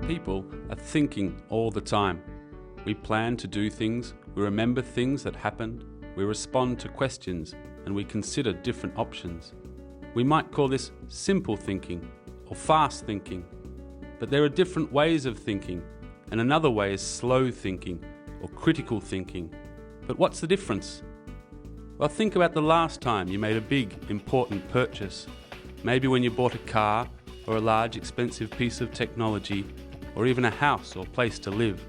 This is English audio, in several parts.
People are thinking all the time. We plan to do things, we remember things that happened, we respond to questions, and we consider different options. We might call this simple thinking or fast thinking, but there are different ways of thinking, and another way is slow thinking or critical thinking. But what's the difference? Well, think about the last time you made a big, important purchase. Maybe when you bought a car or a large, expensive piece of technology, or even a house or place to live.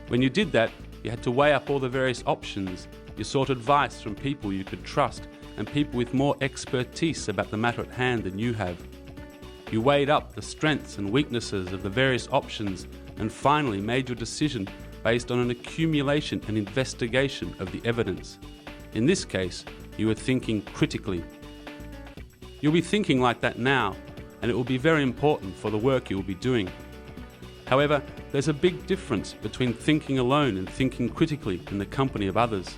When you did that, you had to weigh up all the various options. You sought advice from people you could trust and people with more expertise about the matter at hand than you have. You weighed up the strengths and weaknesses of the various options and finally made your decision based on an accumulation and investigation of the evidence. In this case, you were thinking critically. You'll be thinking like that now, and it will be very important for the work you will be doing. However, there's a big difference between thinking alone and thinking critically in the company of others.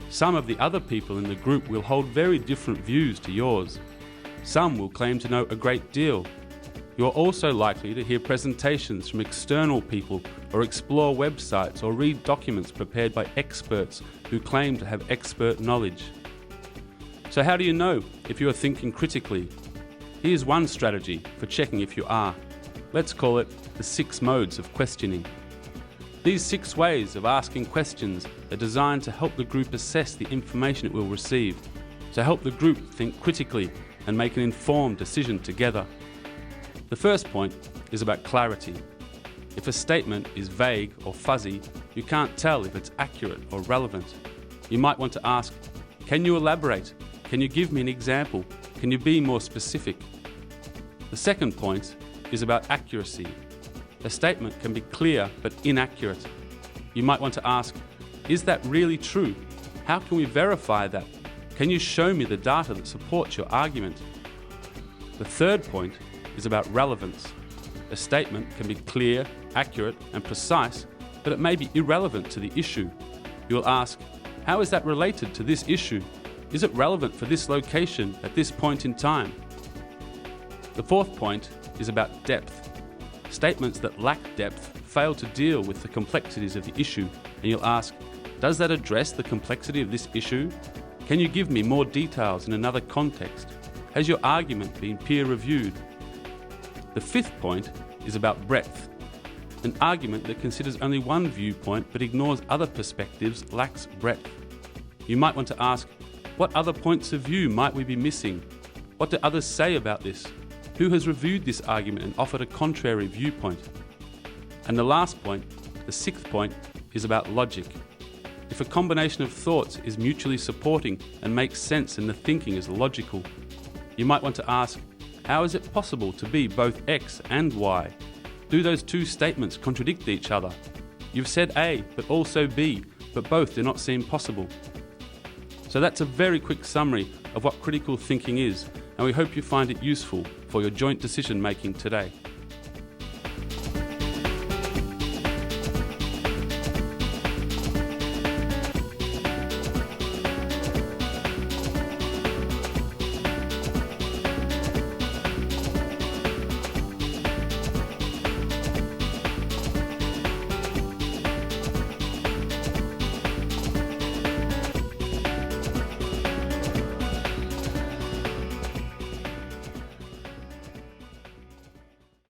Some of the other people in the group will hold very different views to yours. Some will claim to know a great deal. You are also likely to hear presentations from external people or explore websites or read documents prepared by experts who claim to have expert knowledge. So how do you know if you are thinking critically? Here's one strategy for checking if you are. Let's call it the 6 modes of questioning. These 6 ways of asking questions are designed to help the group assess the information it will receive, to help the group think critically and make an informed decision together. The first point is about clarity. If a statement is vague or fuzzy, you can't tell if it's accurate or relevant. You might want to ask, can you elaborate? Can you give me an example? Can you be more specific? The second point is about accuracy. A statement can be clear but inaccurate. You might want to ask, is that really true? How can we verify that? Can you show me the data that supports your argument? The third point is about relevance. A statement can be clear, accurate, and precise, but it may be irrelevant to the issue. You will ask, how is that related to this issue? Is it relevant for this location at this point in time? The fourth point is about depth. Statements that lack depth fail to deal with the complexities of the issue, and you'll ask, does that address the complexity of this issue? Can you give me more details in another context? Has your argument been peer-reviewed? The fifth point is about breadth. An argument that considers only one viewpoint but ignores other perspectives lacks breadth. You might want to ask, what other points of view might we be missing? What do others say about this? Who has reviewed this argument and offered a contrary viewpoint? And the last point, the sixth point, is about logic. If a combination of thoughts is mutually supporting and makes sense and the thinking is logical, you might want to ask, how is it possible to be both X and Y? Do those two statements contradict each other? You've said A, but also B, but both do not seem possible. So that's a very quick summary of what critical thinking is, and we hope you find it useful for your joint decision making today.